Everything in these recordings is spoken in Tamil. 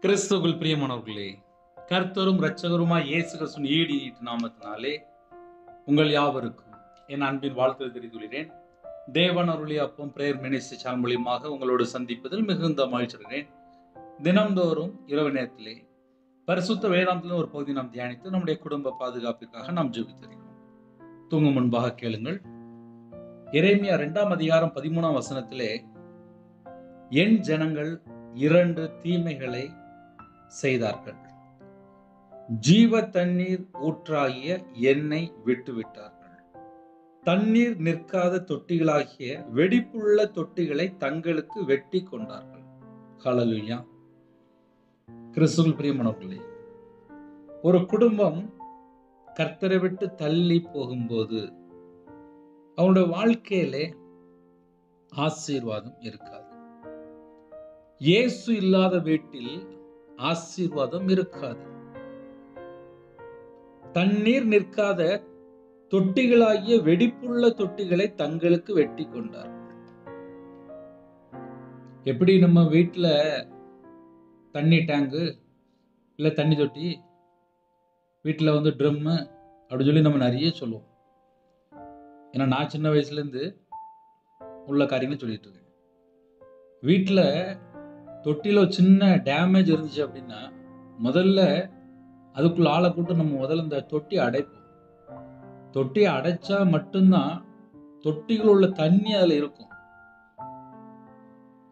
கிறிஸ்துவுக்குள் பிரியமானவர்களே, கர்த்தரும் இரட்சகருமாய் இயேசு கிறிஸ்துவின் ஈடு நாமத்தினாலே உங்கள் யாவருக்கும் என் அன்பின் வாழ்த்துக்களை தெரிவித்துள்ளேன். தேவன் அருளிய அப்பம் பிரேயர் மினிஸ்ட்ரி சேனல் மூலியமாக உங்களோடு சந்திப்பதில் மிகுந்த மகிழ்ச்சிகிறேன். தினம்தோறும் இரவு நேரத்திலே பரிசுத்த வேதாந்தத்தின் ஒரு பகுதி நாம் தியானித்து நம்முடைய குடும்ப பாதுகாப்பிற்காக நாம் ஜெபித்திருக்கிறோம். தூங்கும் முன்பாக கேளுங்கள். எரேமியா 2ஆம் அதிகாரம் 13ஆம் வசனத்திலே, என் ஜனங்கள் 2 தீமைகளை செய்தார்கள். ஜீவ தண்ணீர் ஊற்றாகிய என்னை விட்டுவிட்டார்கள். தண்ணீர் நிற்காத தொட்டிகளாகிய வெடிப்புள்ள தொட்டிகளை தங்களுக்கு வெட்டி கொண்டார்கள். ஹல்லேலூயா. கிறிஸ்துவுக்குள் பிரியமானவர்களே, ஒரு குடும்பம் கர்த்தரை விட்டு தள்ளி போகும்போது அவனுடைய வாழ்க்கையிலே ஆசீர்வாதம் இருக்காது. இயேசு இல்லாத வீட்டில் ஆசீர்வாதம் இருக்காது. தண்ணீர் நிற்காத தொட்டிகளாகிய வெடிப்புள்ள தொட்டிகளை தங்களுக்கு வெட்டி கொண்டார்கள். எப்படி நம்ம வீட்டுல தண்ணி டேங்கு இல்ல தண்ணி தொட்டி, வீட்டுல ட்ரம்மு அப்படி சொல்லி நம்ம நிறைய சொல்லுவோம். ஏன்னா நான் சின்ன வயசுல இருந்து உள்ள காரியங்களை சொல்லிட்டு இருக்கேன். வீட்டுல தொட்டில ஒரு சின்ன டேமேஜ் இருந்துச்சு அப்படின்னா முதல்ல அதுக்குள்ள ஆளை கூட்டு நம்ம முதல்ல இந்த தொட்டியை அடைப்போம். தொட்டியை அடைச்சா மட்டும்தான் தொட்டிகள் உள்ள தண்ணி அதுல இருக்கும்.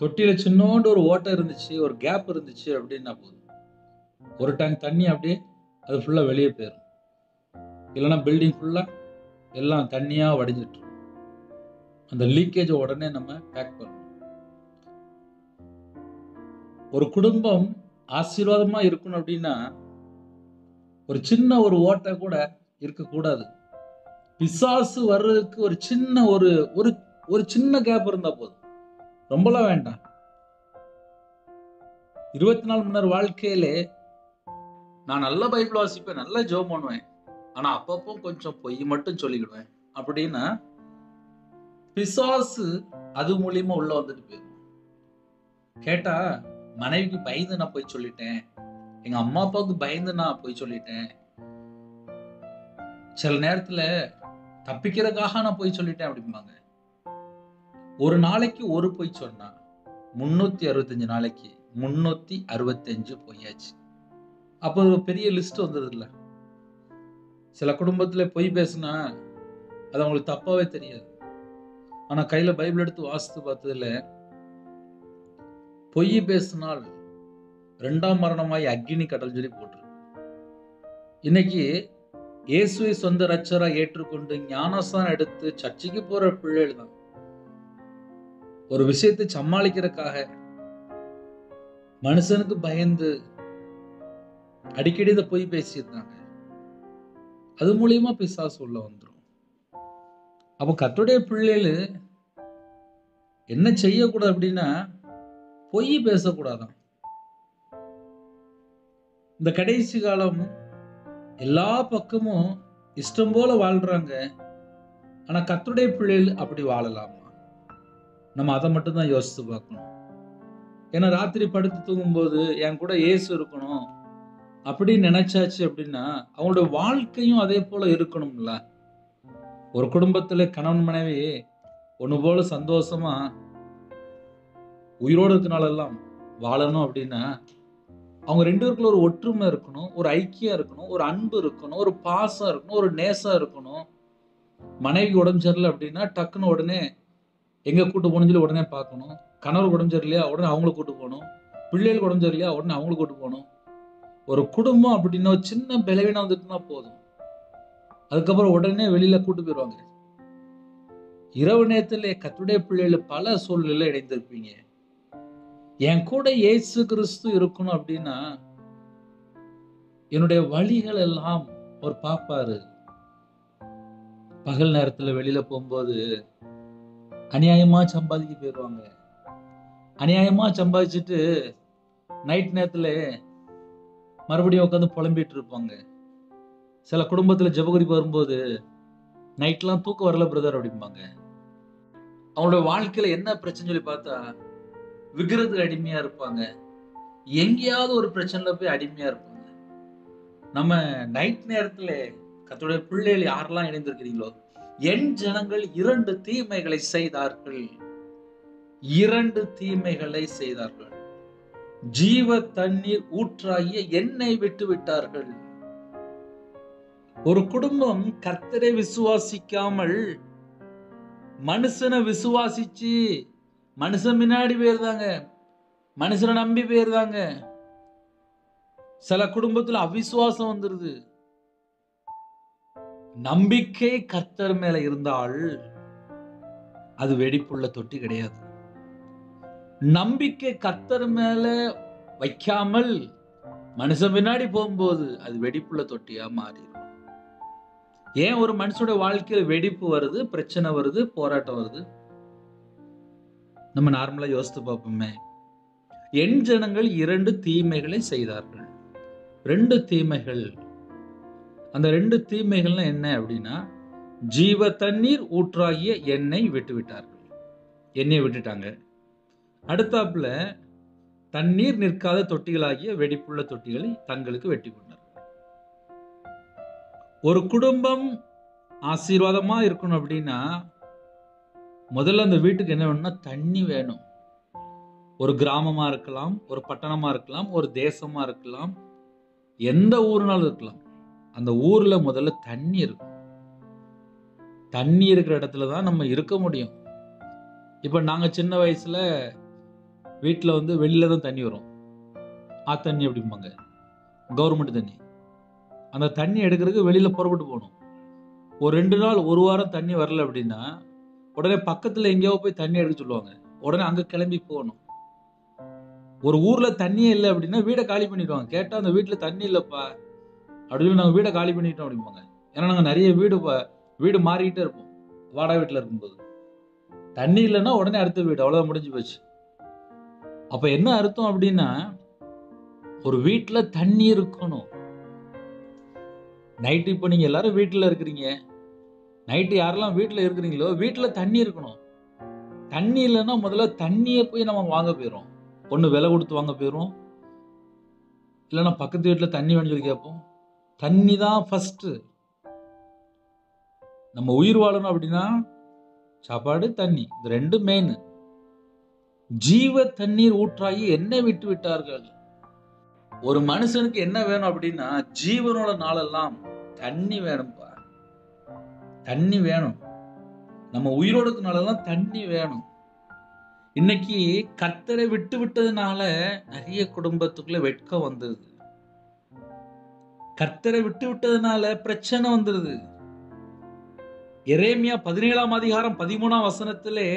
தொட்டியில சின்னோண்டு ஒரு ஓட்டை இருந்துச்சு, ஒரு கேப் இருந்துச்சு அப்படின்னா போதும், ஒரு டேங்க் தண்ணி அப்படியே அது ஃபுல்லா வெளியே போயிடும். இல்லைன்னா பில்டிங் ஃபுல்லா எல்லாம் தண்ணியா வடிஞ்சிட்டு இருக்கும். அந்த லீக்கேஜ் உடனே நம்ம பேக் பண்ணணும். ஒரு குடும்பம் ஆசீர்வாதமா இருக்கணும் அப்படின்னா ஒரு சின்ன ஒரு ஓட்டை கூட இருக்கக்கூடாது. பிசாசு வர்றதுக்கு ஒரு சின்ன ஒரு சின்ன கேப் இருந்தா போதும், ரொம்பலாம் வேண்டாம். 24 மணி நேரம் வாழ்க்கையிலே நான் நல்ல பைபிள் வாசிப்பேன், நல்ல ஜெபம் பண்ணுவேன், ஆனா அப்பப்போ கொஞ்சம் பொய் மட்டும் சொல்லிக்கிடுவேன் அப்படின்னா பிசாசு அது மூலியமா உள்ள வந்துட்டு போயிடும். கேட்டா மனைவிக்கு பயந்து நான் போய் சொல்லிட்டேன், எங்க அம்மா அப்பாவுக்கு பயந்து நான் போய் சொல்லிட்டேன், சில நேரத்துல தப்பிக்கிறதுக்காக நான் போய் சொல்லிட்டேன் அப்படிம்பாங்க. ஒரு நாளைக்கு ஒரு பொய் சொன்னா 365 நாளைக்கு 365 பொய்யாச்சு. அப்போ ஒரு பெரிய லிஸ்ட் வந்தது இல்ல. சில குடும்பத்துல பொய் பேசினா அது அவங்களுக்கு தப்பாவே தெரியாது. ஆனா கையில பைபிள் எடுத்து வாசித்து பார்த்ததுல பொய் பேசினால் 2ஆம் மரணமாய் அக்கினி கடல் சொல்லி போட்டு. இன்னைக்கு இயேசுவை சொந்த இரட்சகரா ஏற்றுக்கொண்டு ஞானஸ்நானம் எடுத்து சர்ச்சைக்கு போற பிள்ளைகள் தான் ஒரு விஷயத்தை சமாளிக்கிறதுக்காக மனுஷனுக்கு பயந்து அடிக்கடி இதை பொய் பேசியிருந்தாங்க. அது மூலியமா பிசாசு உள்ள வந்துடும். அப்ப கர்த்தருடைய பிள்ளைகள் என்ன செய்யக்கூடாது அப்படின்னா பொய் பேசக்கூடாதான். இந்த கடைசி காலம் எல்லா பக்கமும் இஷ்டம் போல வாழ்றாங்க. ஆனா கர்த்தருடைய பிள்ளைகள் அப்படி வாழலாமா? நம்ம அதை மட்டும் தான் யோசித்து பார்க்கணும். ஏன்னா ராத்திரி படுத்து தூங்கும்போது என் கூட இயேசு இருக்கணும் அப்படின்னு நினைச்சாச்சு அப்படின்னா அவங்களோட வாழ்க்கையும் அதே போல இருக்கணும்ல. ஒரு குடும்பத்துல கணவன் மனைவி ஒண்ணு போல சந்தோஷமா உயிரோடு இருக்கனாலெல்லாம் வாழணும் அப்படின்னா அவங்க 2 பேருக்குள்ள ஒரு ஒற்றுமை இருக்கணும், ஒரு ஐக்கியம் இருக்கணும், ஒரு அன்பு இருக்கணும், ஒரு பாசம் இருக்கணும், ஒரு நேசம் இருக்கணும். மனைவிக்கு உடம்பு சரியில்லை அப்படின்னா டக்குன்னு உடனே எங்க கூட்டு போகணும்னு சொல்லி உடனே பார்க்கணும். கணவர் உடம்பு சரியில்லையா உடனே அவங்கள கூட்டு போகணும். பிள்ளைகளுக்கு உடம்பு சரியில்லையா உடனே அவங்கள கூட்டு போகணும். ஒரு குடும்பம் அப்படின்னா ஒரு சின்ன பலவீனம் வந்துட்டுனா போதும், அதுக்கப்புறம் உடனே வெளியில கூட்டு போயிடுவாங்க. இரவு நேரத்துல கர்த்தருடைய பிள்ளைகள் பல சூழ்நிலையில இணைந்திருப்பீங்க. என் கூட இயேசு கிறிஸ்து இருக்கணும் அப்படின்னா என்னுடைய வழிகள் எல்லாம் அவர் பார்ப்பாரு. பகல் நேரத்துல வெளியில போகும்போது அநியாயமா சம்பாதிக்க போயிடுவாங்க. அநியாயமா சம்பாதிச்சுட்டு நைட் நேரத்துல மறுபடியும் உட்காந்து புலம்பிட்டு இருப்பாங்க. சில குடும்பத்துல ஜெபகுறிப்பு வரும்போது நைட்லாம் தூக்கம் வரல பிரதர் அப்படிம்பாங்க. அவங்களோட வாழ்க்கையில என்ன பிரச்சனை சொல்லி பார்த்தா விக்கிரத்துக்கு அடிமையா இருப்பாங்க. எங்கேயாவது ஒரு பிரச்சனைல போய் அடிமையா இருப்பாங்க. நம்ம நைட் நேரத்துல கர்த்தருடைய பிள்ளைகள் யாரெல்லாம் இணைந்திருக்கிறீங்களோ, என் ஜனங்கள் 2 தீமைகளை செய்தார்கள். 2 தீமைகளை செய்தார்கள். ஜீவ தண்ணீர் ஊற்றாகிய என்னை விட்டு விட்டார்கள். ஒரு குடும்பம் கர்த்தரை விசுவாசிக்காமல் மனுஷனை விசுவாசிச்சு மனுஷன் முன்னாடி போயிருந்தாங்க, மனுஷனை நம்பி போயிருந்தாங்க. சில குடும்பத்துல அவிசுவாசம் வந்துருது. நம்பிக்கை கர்த்தர் மேல இருந்தால் அது வெடிப்புள்ள தொட்டி கிடையாது. நம்பிக்கை கர்த்தர் மேல வைக்காமல் மனுஷன் பின்னாடி போகும்போது அது வெடிப்புள்ள தொட்டியா மாறிடும். ஏன் ஒரு மனுஷனுடைய வாழ்க்கையில வெடிப்பு வருது, பிரச்சனை வருது, போராட்டம் வருது? நம்ம நார்மலா யோசித்து பார்ப்போமே. என் ஜனங்கள் 2 தீமைகளை செய்தார்கள். 2 தீமைகள். அந்த 2 தீமைகள்னா என்ன அப்படின்னா, ஜீவ தண்ணீர் ஊற்றாகிய எண்ணெய் விட்டு விட்டார்கள். எண்ணெயை விட்டுட்டாங்க. அடுத்தாப்புல தண்ணீர் நிற்காத தொட்டிகளாகிய வெடிப்புள்ள தொட்டிகளை தங்களுக்கு வெட்டி கொண்டார்கள். ஒரு குடும்பம் ஆசீர்வாதமா இருக்கணும் அப்படின்னா முதல்ல அந்த வீட்டுக்கு என்ன வேணும்னா தண்ணி வேணும். ஒரு கிராமமா இருக்கலாம், ஒரு பட்டணமா இருக்கலாம், ஒரு தேசமா இருக்கலாம், எந்த ஊர்னாலும் இருக்கலாம். அந்த ஊர்ல முதல்ல தண்ணி இருக்கும். தண்ணி இருக்கிற இடத்துல தான் நம்ம இருக்க முடியும். இப்ப நாங்க சின்ன வயசுல வீட்டுல வெளியில தான் தண்ணி வரும். தண்ணி அப்படிம்பாங்க, கவர்மெண்ட் தண்ணி. அந்த தண்ணி எடுக்கிறதுக்கு வெளியில புறப்பட்டு போகணும். ஒரு 2 நாள் 1 வாரம் தண்ணி வரல அப்படின்னா உடனே பக்கத்துல எங்கேயோ போய் தண்ணி எடுக்க சொல்லுவாங்க. உடனே அங்க கிளம்பி போகணும். ஒரு ஊர்ல தண்ணியே இல்லை அப்படின்னா வீடை காலி பண்ணிடுவாங்க. கேட்டா அந்த வீட்டுல தண்ணி இல்லப்பா அப்படின்னு, நாங்க வீடை காலி பண்ணிட்டோம் அப்படிம்பாங்க. ஏன்னா நாங்க நிறைய வீடு மாறிக்கிட்டே இருப்போம். வாடகை வீட்டுல இருக்கும்போது தண்ணி இல்லைன்னா உடனே அடுத்த வீடு, அவ்வளவுதான், முடிஞ்சு போச்சு. அப்ப என்ன அர்த்தம் அப்படின்னா, ஒரு வீட்டுல தண்ணி இருக்கணும். நைட்டு இப்ப நீங்க எல்லாரும் வீட்டுல இருக்கிறீங்க. நைட்டு யாரெல்லாம் வீட்டுல இருக்கிறீங்களோ வீட்டுல தண்ணி இருக்கணும். தண்ணி இல்லைன்னா முதல்ல தண்ணியை போய் நம்ம வாங்க போயிடும். ஒண்ணு விலை கொடுத்து வாங்க போயிடும், இல்லைன்னா பக்கத்து வீட்டுல தண்ணி வேணும்னு சொல்லி கேட்போம். தண்ணி தான் ஃபர்ஸ்ட். நம்ம உயிர் வாழணும் அப்படின்னா சாப்பாடு, தண்ணி, இது 2 மெயின். ஜீவ தண்ணீர் ஊற்றாகி என்னை விட்டு விட்டார்கள். ஒரு மனுஷனுக்கு என்ன வேணும் அப்படின்னா ஜீவனோட நாளெல்லாம் தண்ணி வேணும்பா. தண்ணி வேணும். நம்ம உயிரோட நாளெல்லாம் தண்ணி வேணும். இன்னைக்கு கர்த்தரை விட்டு விட்டதுனால நிறைய குடும்பத்துக்குள்ள வெட்கம் வந்துருது. கர்த்தரை விட்டு விட்டதுனால பிரச்சனை வந்துருது. எரேமியா 17ஆம் அதிகாரம் 13ஆம் வசனத்திலே,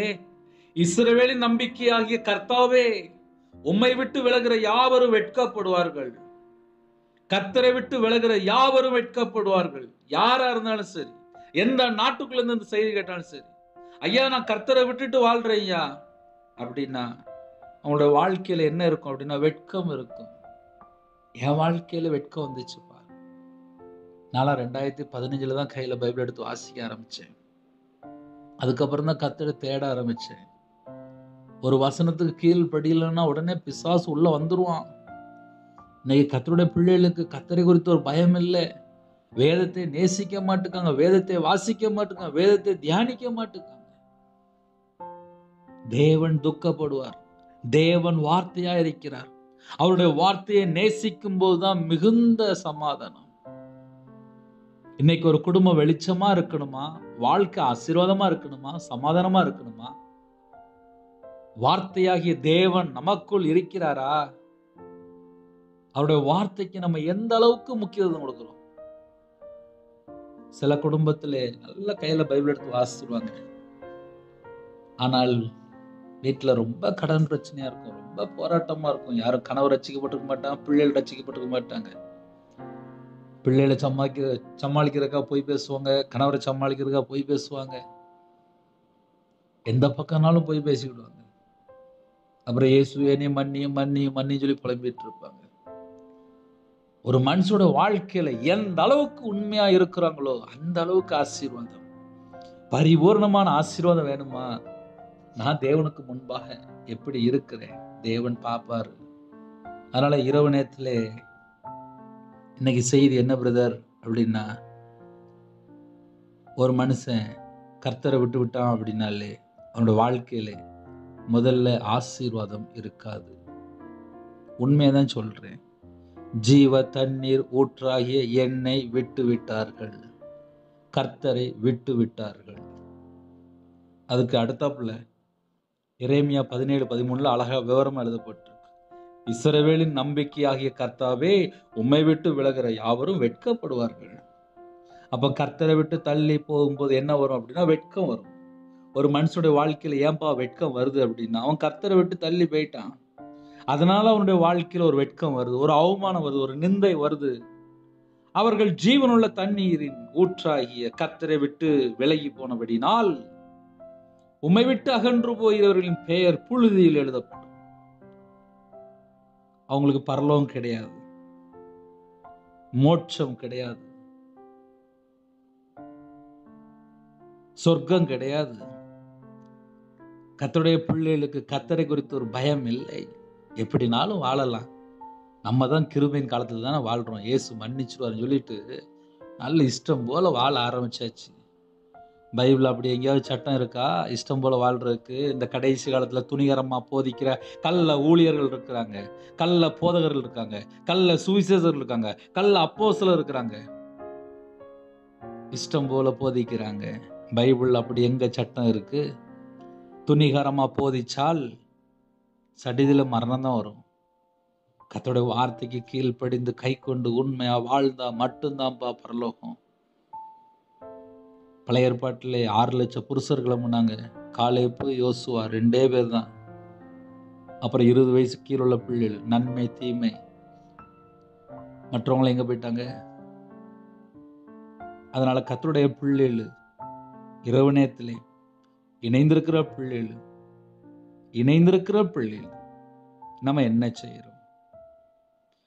இஸ்ரவேலின் நம்பிக்கையாகிய கர்த்தாவே, உம்மை விட்டு விலகிற யாவரும் வெட்கப்படுவார்கள். கர்த்தரை விட்டு விலகிற யாவரும் வெட்கப்படுவார்கள். யாரா இருந்தாலும் சரி, எந்த நாட்டுக்குள்ள இருந்து இந்த செய்தி கேட்டாலும் சரி, ஐயா நான் கர்த்தரை விட்டுட்டு வாழ்றேன் ஐயா அப்படின்னா அவங்களோட வாழ்க்கையில என்ன இருக்கும் அப்படின்னா வெட்கம் இருக்கும். என் வாழ்க்கையில வெட்கம் வந்துச்சுப்பா. நான் 2015 தான் கையில பைபிள் எடுத்து வாசிக்க ஆரம்பிச்சேன். அதுக்கப்புறம் தான் கர்த்தரை தேட ஆரம்பிச்சேன். ஒரு வசனத்துக்கு கீழ் படியலன்னா உடனே பிசாசு உள்ள வந்துருவான். இன்னைக்கு கர்த்தருடைய பிள்ளைகளுக்கு கர்த்தரை குறித்து ஒரு பயம் இல்லை. வேதத்தை நேசிக்க மாட்டுக்காங்க, வேதத்தை வாசிக்க மாட்டுக்காங்க, வேதத்தை தியானிக்க மாட்டுக்காங்க. தேவன் துக்கப்படுவார். தேவன் வார்த்தையா இருக்கிறார். அவருடைய வார்த்தையை நேசிக்கும் போதுதான் மிகுந்த சமாதானம். இன்னைக்கு ஒரு குடும்பம் வெளிச்சமா இருக்கணுமா, வாழ்க்கை ஆசீர்வாதமா இருக்கணுமா, சமாதானமா இருக்கணுமா, வார்த்தையாகிய தேவன் நமக்குள் இருக்கிறாரா? அவருடைய வார்த்தைக்கு நம்ம எந்த அளவுக்கு முக்கியத்துவம் கொடுக்கிறோம்? சில குடும்பத்துல நல்ல கையில பைபிள் எடுத்து வாசிச்சுடுவாங்க. ஆனால் வீட்டுல ரொம்ப கடன் பிரச்சனையா இருக்கும், ரொம்ப போராட்டமா இருக்கும். யாரும் கணவர் ரட்சிக்கப்பட்டிருக்க மாட்டாங்க, பிள்ளைகள் ரட்சிக்கப்பட்டிருக்க மாட்டாங்க. பிள்ளைகளை சமாளிக்கிறதுக்கா போய் பேசுவாங்க, கணவரை சமாளிக்கிறதுக்கா போய் பேசுவாங்க, எந்த பக்கம்னாலும் போய் பேசிவிடுவாங்க. அப்புறம் இயேசுவே நீ மன்னியும் மன்னியும் மன்னியும் சொல்லி புலம்பிட்டு இருப்பாங்க. ஒரு மனுஷோட வாழ்க்கையில எந்த அளவுக்கு உண்மையா இருக்கிறாங்களோ அந்த அளவுக்கு ஆசீர்வாதம், பரிபூர்ணமான ஆசீர்வாதம் வேணுமா? நான் தேவனுக்கு முன்பாக எப்படி இருக்கிறேன் தேவன் பார்ப்பாரு. அதனால இரவு நேரத்திலே இன்னைக்கு செய்தி என்ன பிரதர் அப்படின்னா, ஒரு மனுஷன் கர்த்தரை விட்டு விட்டான் அப்படின்னாலே அவனோட வாழ்க்கையில முதல்ல ஆசீர்வாதம் இருக்காது. உண்மையதான் சொல்றேன். ஜீவ தண்ணீர் ஊற்றாகிய என்னை விட்டு விட்டார்கள், கர்த்தரை விட்டு விட்டார்கள். அதுக்கு அடுத்தாப்புல எரேமியா 17:13 அழகா விவரமா எழுதப்பட்டிருக்கு. இஸ்ரவேலின் நம்பிக்கையாகிய கர்த்தாவே, உம்மை விட்டு விலகிற யாவரும் வெட்கப்படுவார்கள். அப்ப கர்த்தரை விட்டு தள்ளி போகும்போது என்ன வரும் அப்படின்னா வெட்கம் வரும். ஒரு மனுஷனுடைய வாழ்க்கையில ஏன்பா வெட்கம் வருது அப்படின்னா, அவன் கர்த்தரை விட்டு தள்ளி போயிட்டான். அதனால அவனுடைய வாழ்க்கையில ஒரு வெட்கம் வருது, ஒரு அவமானம் வருது, ஒரு நிந்தை வருது. அவர்கள் ஜீவனுள்ள தண்ணீரின் ஊற்றாகிய கர்த்தரை விட்டு விலகி போனபடினால் உம்மை விட்டு அகன்று போகிறவர்களின் பெயர் புழுதியில் எழுதப்படும். அவங்களுக்கு பரலோகம் கிடையாது, மோட்சம் கிடையாது, சொர்க்கம் கிடையாது. கர்த்தருடைய பிள்ளைகளுக்கு கர்த்தரை குறித்து ஒரு பயம் இல்லை. எப்படினாலும் வாழலாம், நம்ம தான் கிருபையின் காலத்துல தானே வாழ்றோம், இயேசு மன்னிச்சுருவாருன்னு சொல்லிட்டு நல்ல இஷ்டம் போல வாழ ஆரம்பிச்சாச்சு. பைபிள் அப்படி எங்கேயாவது சட்டம் இருக்கா இஷ்டம் போல வாழ்றதுக்கு? இந்த கடைசி காலத்துல துணிகரமா போதிக்கிற கள்ள ஊழியர்கள் இருக்கிறாங்க, கள்ள போதகர்கள் இருக்காங்க, கள்ள சுவிசேஷர்கள் இருக்காங்க, கள்ள அப்போஸ்தலர் இருக்கிறாங்க, இஷ்டம் போல போதிக்கிறாங்க. பைபிள் அப்படி எங்க சட்டம் இருக்கு? துணிகரமா போதிச்சால் சடிதில மரணம் தான் வரும். கர்த்தருடைய வார்த்தைக்கு கீழ்ப்படிந்து கை கொண்டு உண்மையா வாழ்ந்தா மட்டும்தான்ப்பா பரலோகம். பழைய ஏற்பாட்டிலே 6 லட்சம் புருஷர்களை முன்னாங்க. காலேப்பு, யோசுவா 2 பேர் தான். அப்புறம் 20 வயசு கீழே உள்ள பிள்ளைகள், நன்மை தீமை, மற்றவங்களை எங்க போயிட்டாங்க? அதனால கர்த்தருடைய பிள்ளைகள் இரவு நேரத்திலே இணைந்திருக்கிற பிள்ளைகள் நம்ம என்ன செய்யறோம்?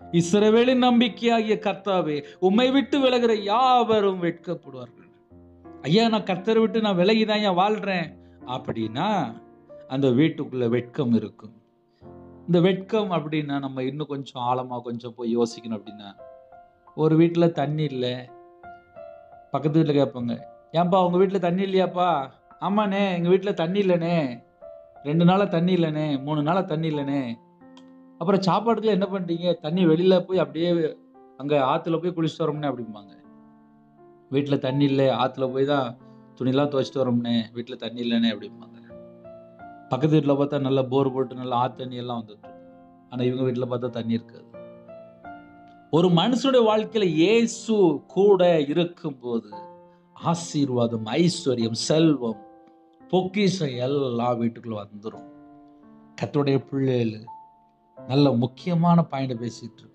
இஸ்ரவேலின் நம்பிக்கையாகிய கர்த்தாவே, உம்மை விட்டு விலகிற யாவரும் வெட்கப்படுவார்கள். ஐயா, நான் கர்த்தரை விட்டு நான் விலகிதான் ஏன் வாழ்றேன் அப்படின்னா அந்த வீட்டுக்குள்ள வெட்கம் இருக்கும். இந்த வெட்கம் அப்படின்னா நம்ம இன்னும் கொஞ்சம் ஆழமா கொஞ்சம் போய் யோசிக்கணும். அப்படின்னா ஒரு வீட்டுல தண்ணி இல்லை, பக்கத்து வீட்டுல கேட்பாங்க, ஏன்பா உங்க வீட்டுல தண்ணி இல்லையாப்பா? ஆமாண்ணே, எங்க வீட்டுல தண்ணி இல்லைண்ணே, 2 நாளா தண்ணி இல்லைண்ணே, 3 நாளா தண்ணி இல்லைண்ணே. அப்புறம் சாப்பாட்டுக்குள்ள என்ன பண்ணிட்டீங்க? தண்ணி வெளியில போய் அப்படியே அங்க ஆத்துல போய் குளிச்சுட்டு வரோம்னே அப்படிம்பாங்க. வீட்டுல தண்ணி இல்லை, ஆத்துல போய் தான் துணிலாம் துவைச்சிட்டு வரோம்னே, வீட்டுல தண்ணி இல்லைண்ணே அப்படிம்பாங்க. பக்கத்து வீட்டுல பார்த்தா நல்லா போர் போட்டு நல்லா ஆத்து தண்ணி எல்லாம் வந்துட்டு, ஆனா இவங்க வீட்டுல பார்த்தா தண்ணி இருக்காது. ஒரு மனுஷனுடைய வாழ்க்கையில இயேசு கூட இருக்கும்போது ஆசீர்வாதம், ஐஸ்வர்யம், செல்வம், பொக்கிஷம் எல்லாம் வீட்டுக்குள்ள வந்துடும். கர்த்தருடைய பிள்ளைகள் நல்ல முக்கியமான பாயிண்ட் பேசிட்டு இருக்கேன்.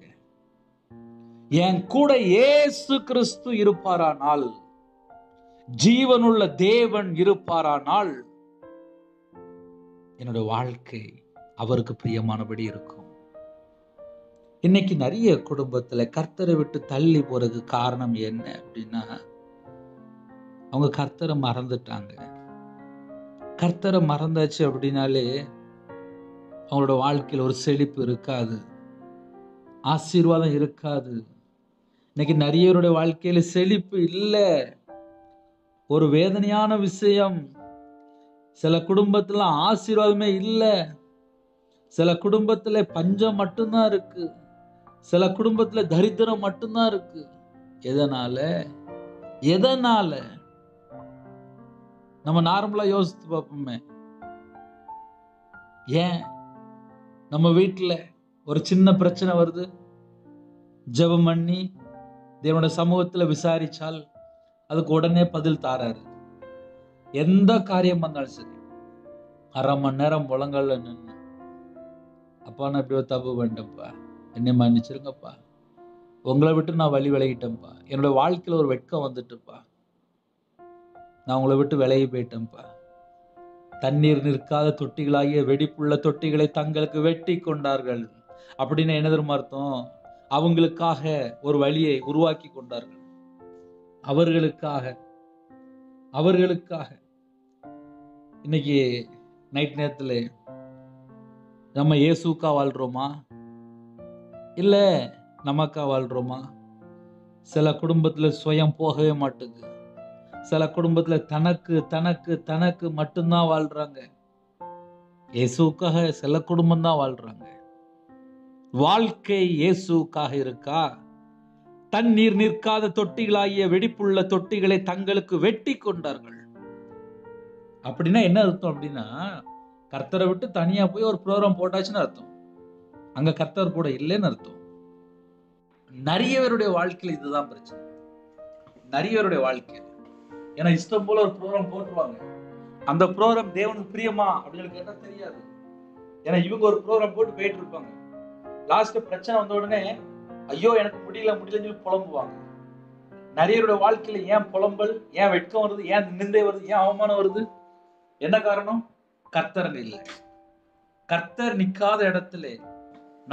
என் கூட இயேசு கிறிஸ்து இருப்பாரானால், ஜீவனுள்ள தேவன் இருப்பாரானால், என்னுடைய வாழ்க்கை அவருக்கு பிரியமானபடி இருக்கும். இன்னைக்கு நிறைய குடும்பத்துல கர்த்தரை விட்டு தள்ளி போறதுக்கு காரணம் என்ன அப்படின்னா, அவங்க கர்த்தரை மறந்துட்டாங்க. கர்த்தரை மறந்தாச்சு அப்படின்னாலே அவங்களோட வாழ்க்கையில் ஒரு செழிப்பு இருக்காது, ஆசீர்வாதம் இருக்காது. இன்னைக்கு நிறையவருடைய வாழ்க்கையில செழிப்பு இல்லை. ஒரு வேதனையான விஷயம், சில குடும்பத்துல ஆசீர்வாதமே இல்லை, சில குடும்பத்துல பஞ்சம் மட்டும்தான் இருக்கு, சில குடும்பத்துல தரித்திரம் மட்டும்தான் இருக்கு. எதனால நம்ம நார்மலா யோசித்து பார்ப்போமே. ஏன் நம்ம வீட்டுல ஒரு சின்ன பிரச்சனை வருது, ஜெபம் பண்ணி தேவனுடைய சமூகத்துல விசாரிச்சால் அதுக்கு உடனே பதில் தாராரு. எந்த காரியம் வந்தாலும் சரி, 1/2 மணி நேரம் முழங்கால நின்று, அப்பா நான் இப்படி ஒரு தப்பு பண்ணிட்டேன்ப்பா, என்னை மன்னிச்சிருங்கப்பா, உங்களை விட்டு நான் வழி விலகிட்டேன்ப்பா, என்னோட வாழ்க்கையில ஒரு வெட்கம் வந்துட்டுப்பா, நான் உங்களை விட்டு விலகி போயிட்டேன்ப்பா. தண்ணீர் நிற்காத தொட்டிகளாகிய வெடிப்புள்ள தொட்டிகளை தங்களுக்கு வெட்டி கொண்டார்கள் அப்படின்னு என்ன தெரியுமா அர்த்தம்? அவங்களுக்காக ஒரு வழியை உருவாக்கி கொண்டார்கள். அவர்களுக்காக இன்னைக்கு நைட் நேரத்துல நம்ம இயேசுக்கா வாழ்றோமா? இல்லை நமக்கா வாழ்கிறோமா? சில குடும்பத்தில் சுயம் போகவே மாட்டுது. சில குடும்பத்தில் தனக்கு தனக்கு தனக்கு மட்டும்தான் வாழ்றாங்க. இயேசுக்காக சில குடும்பம் தான் வாழ்றாங்க. வாழ்க்கை இயேசுக்காக இருக்கா? தண்ணீர் நிற்காத தொட்டிகளாகிய வெடிப்புள்ள தொட்டிகளை தங்களுக்கு வெட்டி கொண்டார்கள். அப்படின்னா என்ன அர்த்தம்? அப்படின்னா கர்த்தரை விட்டு தனியா போய் ஒரு ப்ரோக்ராம் போட்டாச்சுன்னு அர்த்தம். அங்க கர்த்தர் கூட இல்லைன்னு அர்த்தம். நிறைய பேருடைய வாழ்க்கையில் இதுதான் பிரச்சனை. நிறைய பேருடைய வாழ்க்கையில் ஏன்னா இஷ்டம் போல ஒரு ப்ரோக்ராம் போட்டுருவாங்க. அந்த ப்ரோக்ராம் தேவனுக்கு பிரியமா அப்படின்னு கேட்டா தெரியாது. ஏன்னா இவங்க ஒரு ப்ரோக்ராம் போட்டு போயிட்டு இருப்பாங்க. லாஸ்ட் பிரச்சனை வந்த உடனே ஐயோ எனக்கு முடியலன்னு சொல்லி புலம்புவாங்க. நிறைய வாழ்க்கையில ஏன் புலம்பல், ஏன் வெட்கம் வருது, ஏன் நிந்தை வருது, ஏன் அவமானம் வருது? என்ன காரணம்? கர்த்தர் இல்லை. கர்த்தர் நிக்காத இடத்துல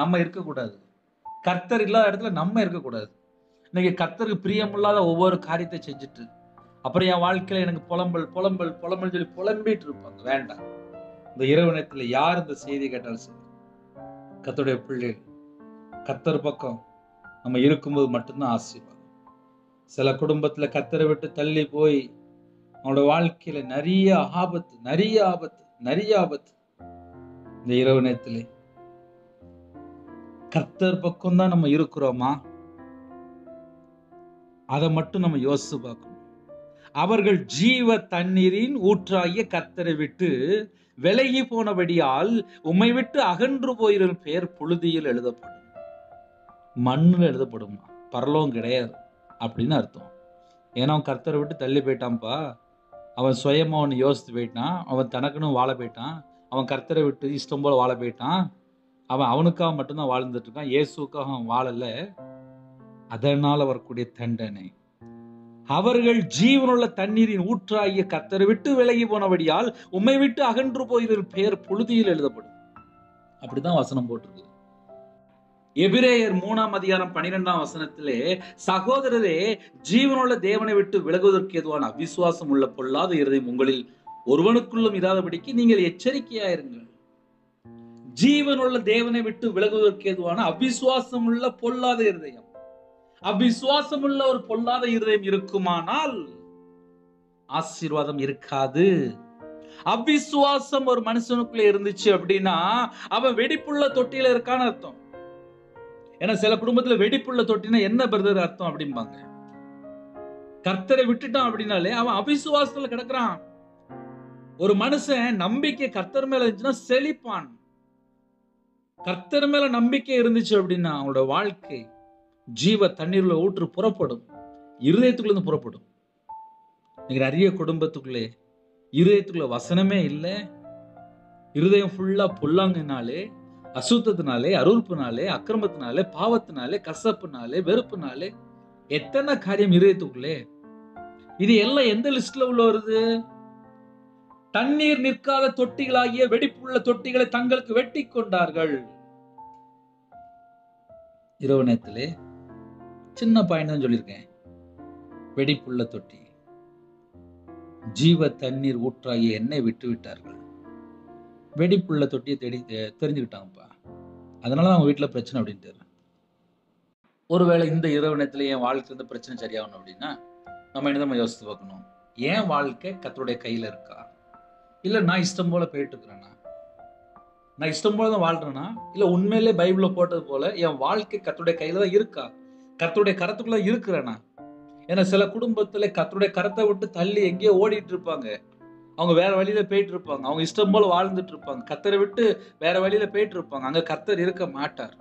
நம்ம இருக்கக்கூடாது. கர்த்தர் இல்லாத இடத்துல நம்ம இருக்கக்கூடாது. இன்னைக்கு கர்த்தருக்கு பிரியமில்லாத ஒவ்வொரு காரியத்தை செஞ்சுட்டு அப்புறம் என் வாழ்க்கையில எனக்கு புலம்பல் புலம்பல் புலம்பல் சொல்லி புலம்பிட்டு இருப்பாங்க. வேண்டாம். இந்த இரவு நேரத்துல யார் இந்த செய்தி கேட்டாலும் சரி, கர்த்தருடைய பிள்ளைகள் கர்த்தர் பக்கம் நம்ம இருக்கும்போது மட்டும்தான் ஆசீர்வாதம். சில குடும்பத்துல கர்த்தரை விட்டு தள்ளி போய் அவனோட வாழ்க்கையில நிறைய ஆபத்து நிறைய ஆபத்து நிறைய ஆபத்து. இந்த இரவு நேரத்திலே கர்த்தர் பக்கம் தான் நம்ம இருக்கிறோமா? அதை மட்டும் நம்ம யோசிச்சு பார்க்கணும். அவர்கள் ஜீவ தண்ணீரின் ஊற்றாகிய கர்த்தரை விட்டு விலகி போனபடியால் உம்மை விட்டு அகன்று போயிரும் பெயர் புழுதியில் எழுதப்படும். மண்ணுல எழுதப்படுமா? பரலோகம் கிடையாது அப்படின்னு அர்த்தம். ஏன்னா அவன் கர்த்தரை விட்டு தள்ளி போயிட்டான்ப்பா. அவன் சுயமா அவன் யோசித்து போயிட்டான். அவன் தனக்குன்னு வாழ போயிட்டான். அவன் கர்த்தரை விட்டு இஷ்டம் போல வாழ போயிட்டான். அவன் அவனுக்காக மட்டும்தான் வாழ்ந்துட்டு இருக்கான். இயேசுக்காக அவன் வாழல. அதனால வரக்கூடிய தண்டனை. அவர்கள் ஜீவனுள்ள தண்ணீரின் ஊற்றாகிய கர்த்தரை விட்டு விலகி போனபடியால் உம்மை விட்டு அகன்று போயிரும் பெயர் புழுதியில் எழுதப்படும். அப்படிதான் வசனம் போட்டிருக்கு. எபிரேயர் 3:12 சகோதரரே, ஜீவனுள்ள தேவனை விட்டு விலகுவதற்கு ஏதுவான அவிசுவாசம் உள்ள பொல்லாத இருதயம் உங்களில் ஒருவனுக்குள்ளும் இராதபடிக்கு நீங்கள் எச்சரிக்கையாயிருங்கள். ஜீவனுள்ள தேவனை விட்டு விலகுவதற்கு ஏதுவான அவிசுவாசம் உள்ள பொல்லாத இருதயம். அவிசுவாசம் உள்ள ஒரு பொல்லாத இருதயம் இருக்குமானால் ஆசீர்வாதம் இருக்காது. அவிசுவாசம் ஒரு மனுஷனுக்குள்ள இருந்துச்சு அப்படின்னா அவன் வெடிப்புள்ள தொட்டியில இருக்கான்னு அர்த்தம். ஏன்னா சில குடும்பத்துல வெடிப்புள்ள தொட்டினா என்ன பிரதர் அர்த்தம் அப்படிம்பாங்க. கர்த்தரை விட்டுட்டான் அப்படின்னாலே அவன் அவிசுவாசத்துல கிடக்குறான். ஒரு மனுஷன் நம்பிக்கை கர்த்தர் மேல இருந்துச்சுன்னா செழிப்பான். கர்த்தர் மேல நம்பிக்கை இருந்துச்சு அப்படின்னா அவனோட வாழ்க்கை ஜீவ தண்ணீர்ல ஊற்று புறப்படும். இருதயத்துக்குள்ள இருந்து புறப்படும். இன்னைக்கு நிறைய குடும்பத்துக்குள்ளே இருதயத்துக்குள்ள வசனமே இல்லை. இருதயம் ஃபுல்லா பொல்லாங்கினாலே, அசுத்தத்தினாலே, அருள்பினாலே, அக்கிரமத்தினாலே, பாவத்தினாலே, கசப்புனாலே, வெறுப்புனாலே எத்தனை காரியம் இருதயத்துக்குள்ளே. இது எல்லாம் எந்த லிஸ்ட்ல உள்ள வருது? தண்ணீர் நிற்காத தொட்டிகளாகிய வெடிப்புள்ள தொட்டிகளை தங்களுக்கு வெட்டி கொண்டார்கள். இரவு நேரத்திலே சின்ன பாயிண்ட் தான் சொல்லியிருக்கேன். வெடிப்புள்ள தொட்டி, ஜீவ தண்ணீர் ஊற்றாகிய எண்ணெய் விட்டு விட்டார்கள். வெடிப்புள்ள தொட்டியை தெரிஞ்சுக்கிட்டாங்கப்பா. அதனால அவங்க வீட்டுல பிரச்சனை அப்படின்ட்டு. ஒருவேளை இந்த இரவு நேரத்துல என் வாழ்க்கை இருந்து பிரச்சனை சரியாகணும் அப்படின்னா நம்ம என்னதான் யோசித்து பார்க்கணும். என் வாழ்க்கை கர்த்தருடைய கையில இருக்கா? இல்ல நான் இஷ்டம் போல போயிட்டு இருக்கிறேன்னா? நான் இஷ்டம் போல தான் வாழ்றேன்னா இல்ல உண்மையிலே பைபிள்ல போட்டது போல என் வாழ்க்கை கர்த்தருடைய கையில தான் இருக்கா? கர்த்தருடைய கரத்துக்குள்ள இருக்கிறேனா? ஏன்னா சில குடும்பத்துல கர்த்தருடைய கரத்தை விட்டு தள்ளி எங்கேயோ ஓடிட்டு இருப்பாங்க. அவங்க வேற வழியில போயிட்டு இருப்பாங்க. அவங்க இஷ்டம் போல வாழ்ந்துட்டு இருப்பாங்க. கர்த்தரை விட்டு வேற வழியில போயிட்டு இருப்பாங்க. அங்க கர்த்தர் இருக்க மாட்டார்.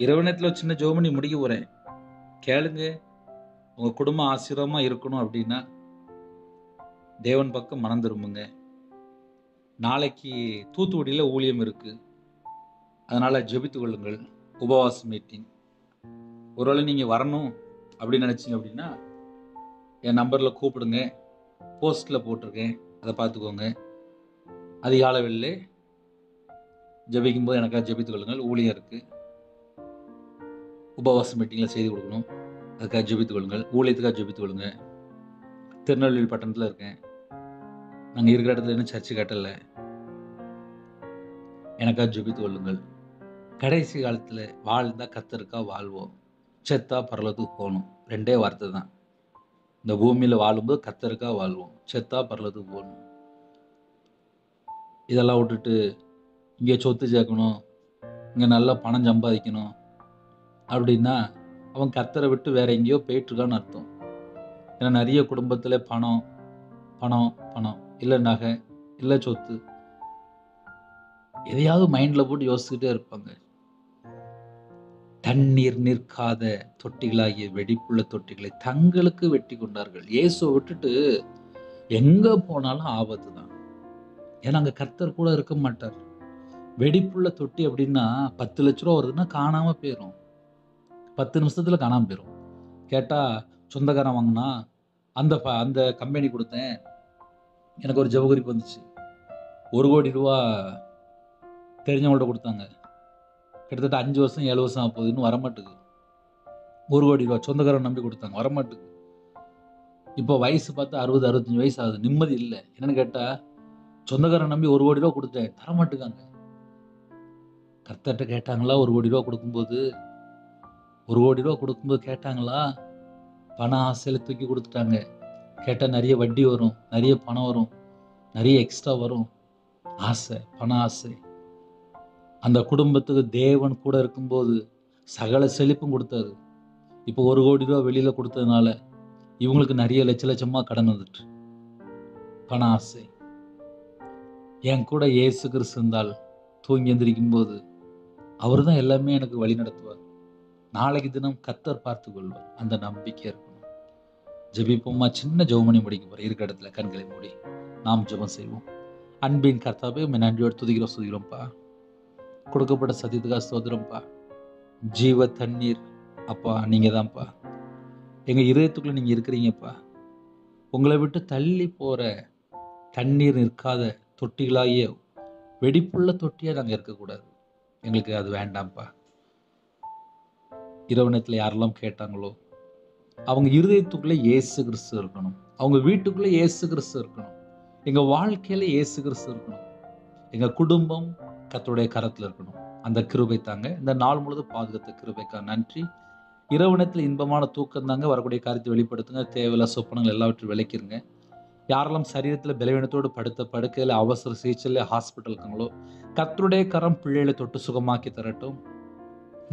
இரவு நேரத்துல சின்ன ஜெபம் முடிக்க போறேன். கேளுங்க. உங்க குடும்பம் ஆசீர்வாதமா இருக்கணும் அப்படின்னா தேவன் பக்கம் மனம் திரும்புங்க. நாளைக்கு தூத்துக்குடியில ஊழியம் இருக்கு. அதனால ஜெபித்துக் கொள்ளுங்கள். உபவாச மீட்டிங். ஒருவேளை நீங்க வரணும் அப்படின்னு நினைச்சீங்க அப்படின்னா என் நம்பர்ல கூப்பிடுங்க. போஸ்ட்ல போட்டிருக்கேன், அதை பார்த்துக்கோங்க. அதிகாலையில் ஜெபிக்கும் போது எனக்காக ஜெபித்துக் கொள்ளுங்கள். ஊழியம் இருக்கு. உபவாச மீட்டிங்ல செய்தி கொடுக்கணும், அதுக்காக ஜெபித்துக் கொள்ளுங்கள். ஊழியத்துக்காக ஜெபித்துக் கொள்ளுங்க. திருநெல்வேலி பட்டணத்துல இருக்கேன். நாங்கள் இருக்கிற இடத்துல இன்னும் சர்ச்சு கட்டல. எனக்காக ஜெபித்துக் கொள்ளுங்கள். கடைசி காலத்தில் வாழ்ந்தா கத்தருக்கா வாழ்வோம், செத்தா பரலோகத்துக்கு போகணும். 2 வார்த்தை தான். இந்த பூமியில் வாழும்போது கத்தருக்கா வாழ்வோம், செத்தா பரலோகத்துக்கு போகணும். இதெல்லாம் விட்டுட்டு இங்கே சொத்து சேர்க்கணும், இங்கே நல்லா பணம் சம்பாதிக்கணும் அப்படின்னா அவன் கத்தரை விட்டு வேற எங்கேயோ போயிட்டுருக்கான்னு அர்த்தம். ஏன்னா நிறைய குடும்பத்தில் பணம் பணம் பணம், இல்லை நகை, இல்லை சொத்து, எதையாவது மைண்டில் போட்டு யோசிச்சுக்கிட்டே இருப்பாங்க. தண்ணீர் நிற்காத தொட்டிகளாகிய வெடிப்புள்ள தொட்டிகளை தங்களுக்கு வெட்டி கொண்டார்கள். இயேசுவை விட்டுட்டு எங்க போனாலும் ஆபத்து தான். ஏன்னா அங்க கர்த்தர் கூட இருக்க மாட்டார். வெடிப்புள்ள தொட்டி அப்படின்னா 10 லட்ச ரூபா வருதுன்னா காணாம போயிடும், 10 நிமிஷத்துல காணாம போயிடும். கேட்டா சொந்தக்காரன் வாங்கினா அந்த கம்பெனி கொடுத்தேன், எனக்கு ஒரு ஜபகுறிப்பு வந்துச்சு, 1 கோடி ரூபா தெரிஞ்சவங்கள்ட்ட கொடுத்தாங்க, கிட்டத்தட்ட 5 வருஷம் 7 வருஷம் ஆக போகுது, இன்னும் வரமாட்டுக்கு. 1 கோடி ரூபா சொந்தக்காரன் நம்பி கொடுத்தாங்க, வரமாட்டுக்கு. இப்போ வயசு பார்த்தா 60 65 வயசு ஆகுது, நிம்மதி இல்லை. என்னன்னு கேட்டா சொந்தக்காரன் நம்பி 1 கோடி ரூபா கொடுத்தேன், தரமாட்டுக்காங்க. கர்த்தர்கிட்ட கேட்டாங்களா? 1 கோடி ரூபா கொடுக்கும்போது 1 கோடி ரூபா கொடுக்கும்போது கேட்டாங்களா? பண ஆசையில் தூக்கி கொடுத்துட்டாங்க. கேட்டால் நிறைய வட்டி வரும், நிறைய பணம் வரும், நிறைய எக்ஸ்ட்ரா வரும். ஆசை, பண ஆசை. அந்த குடும்பத்துக்கு தேவன் கூட இருக்கும்போது சகல செழிப்பும் கொடுத்தாரு. இப்போ 1 கோடி ரூபா வெளியில் கொடுத்ததுனால இவங்களுக்கு நிறைய லட்சமாக கடன் வந்துட்டு. பண ஆசை. என் கூட இயேசு கிறிஸ்து இருந்தால் தூங்கி எந்திரிக்கும் போது அவர் தான் எல்லாமே எனக்கு வழி நடத்துவார். நாளைக்கு தினம் கர்த்தர் பார்த்து கொள்வார். அந்த நம்பிக்கை இருக்கணும். ஜெபிப்போமா? சின்ன ஜெபமணி முடிக்க போகிற இருக்க இடத்துல கண்களை மூடி நாம் ஜெபம் செய்வோம். அன்பின் கர்த்தாவே, நன்றியோடு துதிக்கிறோம், சுதிக்கிறோம்ப்பா. கொடுக்கப்பட்ட சத்தியத்துக்காக ஸ்தோத்திரம்ப்பா. ஜீவ தண்ணீர் அப்பா நீங்கள் தான்ப்பா. எங்கள் இதயத்துக்குள்ளே நீங்கள் இருக்கிறீங்கப்பா. உங்களை விட்டு தள்ளி போகிற தண்ணீர் நிற்காத தொட்டிகளாகிய வெடிப்புள்ள தொட்டியாக நாங்கள் இருக்கக்கூடாது. எங்களுக்கு அது வேண்டாம்ப்பா. இரவு நேரத்தில் யாரெல்லாம் கேட்டாங்களோ அவங்க இருதயத்துக்குள்ளே இயேசு கிறிஸ்து இருக்கணும், அவங்க வீட்டுக்குள்ளே இயேசு கிறிஸ்து இருக்கணும், எங்கள் வாழ்க்கையில் இயேசு கிறிஸ்து இருக்கணும், எங்கள் குடும்பம் கர்த்தருடைய கரத்தில் இருக்கணும். அந்த கிருபை தாங்க. இந்த நாள் முழுவதும் பாதுகாத்த கிருபைக்காக நன்றி. இரவு நேரத்தில் இன்பமான தூக்கம் தாங்க. வரக்கூடிய காரியத்தை வெளிப்படுத்துங்க. தேவையில்ல சொப்பனங்கள் எல்லாவற்றையும் விளக்கிருங்க. யாரெல்லாம் சரீரத்தில் பலவீனத்தோடு படுத்த படுக்கையில் அவசர சிகிச்சையில் ஹாஸ்பிட்டல் இருக்காங்களோ கர்த்தருடைய கரம் பிள்ளைகளை தொட்டு சுகமாக்கி தரட்டும்.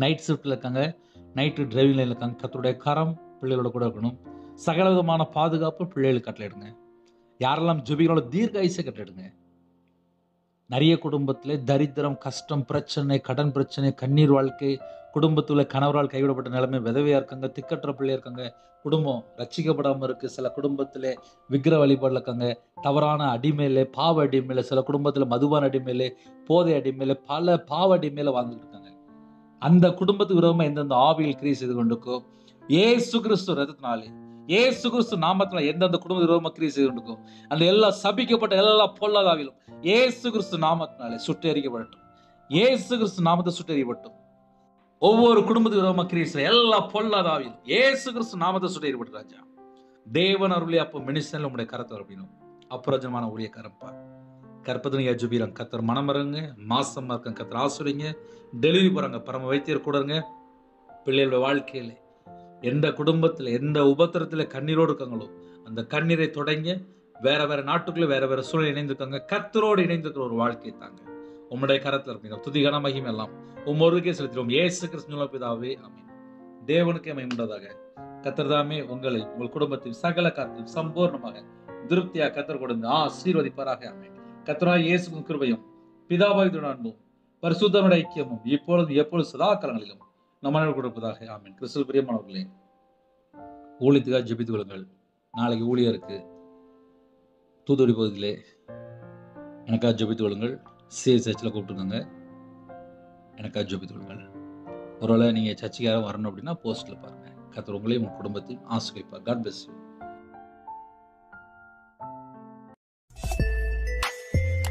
நைட் ஷிஃப்ட்டில் இருக்காங்க, நைட்டு டிரைவிங் லைனில் இருக்காங்க, கர்த்தருடைய கரம் பிள்ளைகளோட கூட இருக்கணும். சகல விதமான பாதுகாப்பு பிள்ளைகளுக்கு கட்டளையிடுங்க. யாரெல்லாம் ஜெபிகளோட தீர்க்காயுசை கட்டளையிடுங்க. நிறைய குடும்பத்தில் தரித்திரம், கஷ்டம், பிரச்சனை, கடன் பிரச்சனை, கண்ணீர் வாழ்க்கை, குடும்பத்தில் கணவரால் கைவிடப்பட்ட நிலைமை, விதவையாக இருக்காங்க, திக்கற்ற பிள்ளையா இருக்காங்க, குடும்பம் ரட்சிக்கப்படாமல் இருக்குது. சில குடும்பத்தில் விக்கிர வழிபாடில் இருக்காங்க, தவறான அடிமையிலே, பாவ அடிமையில, சில குடும்பத்தில் மதுபான அடிமையிலே, போதை அடிமையில, பல பாவ அடிமையில வாழ்ந்துட்டு இருக்காங்க. அந்த குடும்பத்துக்கு விரோதமாக எந்தெந்த ஆவியில் கிரியை செய்து கொண்டிருக்கோ இயேசு கிறிஸ்து ரத்தத்தினாலே, இயேசு கிறிஸ்து நாமத்தினால எந்தெந்த குடும்பத்துக்கு விரோதமாக கிரியை செய்து கொண்டிருக்கோ அந்த எல்லா சபிக்கப்பட்ட எல்லா பொல்லாத ஆவிலும் இயேசு கிறிஸ்து நாமத்தினாலே சுட்டெரிக்கப்படட்டும். இயேசு கிறிஸ்து நாமத்தை சுட்டெரிக்கப்படட்டும். ஒவ்வொரு குடும்பத்துக்கு விரோதமாக கிரியை செய்ய எல்லா பொல்லாத ஆவிலும் இயேசு கிறிஸ்து நாமத்தை சுட்டெரிக்கப்பட்டு ராஜா தேவன் அருளே. அப்போ மினிஸ்டர்ல உங்களுடைய கரத்தை அப்படின்னும் அப்புறஜமான ஊழியக்காரப்பா கற்பத்தினியா ஜுபிராங்க. கத்தர் மனமரங்க, மாசமா இருக்காங்க, கத்தர் ஆசுரிங்க, டெலிவரி போறாங்க, பரம வைத்தியர் கூடங்க. பிள்ளைகளோட வாழ்க்கையில எந்த குடும்பத்தில் எந்த உபத்திரத்தில் கண்ணீரோடு இருக்காங்களோ அந்த கண்ணீரை தொடங்க. வேற வேற நாட்டுக்குள்ள வேற வேற சூழல் இணைந்திருக்காங்க, கர்த்தரோடு இணைந்திருக்கிற ஒரு வாழ்க்கை தாங்க உம்முடைய கரத்தில் இருப்பீங்க. துதிகன மகிமை எல்லாம் ஒவ்வொருக்கே செலுத்திடுவோம். இயேசு கிறிஸ்து பிதாவே ஆமென். தேவனுக்கே மகிமை உண்டாதாக. கர்த்தர் தாமே உங்களை உங்கள் குடும்பத்தில் சகல காரியத்திலும் சம்பூர்ணமாக திருப்தியாக கர்த்தர் கொடுங்க ஆசீர்வதிப்பாராக. ஆமென். கர்த்தராகிய இயேசுவின் கிருபையும் பிதாவாகிய அன்பும் பரிசுத்தமுடைய ஐக்கியமும் இப்பொழுது எப்பொழுது சதா காலங்களிலும் நம்ம கொடுப்பதாக. ஆமென். கிறிஸ்துவில் பிரியமானவர்களே, ஊழியத்துக்காக ஜெபித்துக் கொள்ளுங்கள். நாளைக்கு ஊழியருக்கு தூத்துக்குடி பகுதியிலே எனக்காக ஜெபித்துக் கொள்ளுங்கள். சர்ச்சில் கூப்பிட்டுருக்காங்க, எனக்காக ஜெபித்துக் கொள்ளுங்கள். ஒருவேளை நீங்கள் சர்ச்சுக்கு யாரும் வரணும் அப்படின்னா போஸ்ட்டில் பாருங்கள். கர்த்தர் உங்களையும் உங்கள் குடும்பத்தையும் ஆசீர்வதிப்பார். God bless you.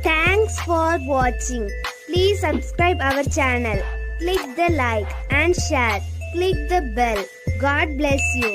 Thanks for watching. Please subscribe our channel. Click the like and share. Click the bell. God bless you.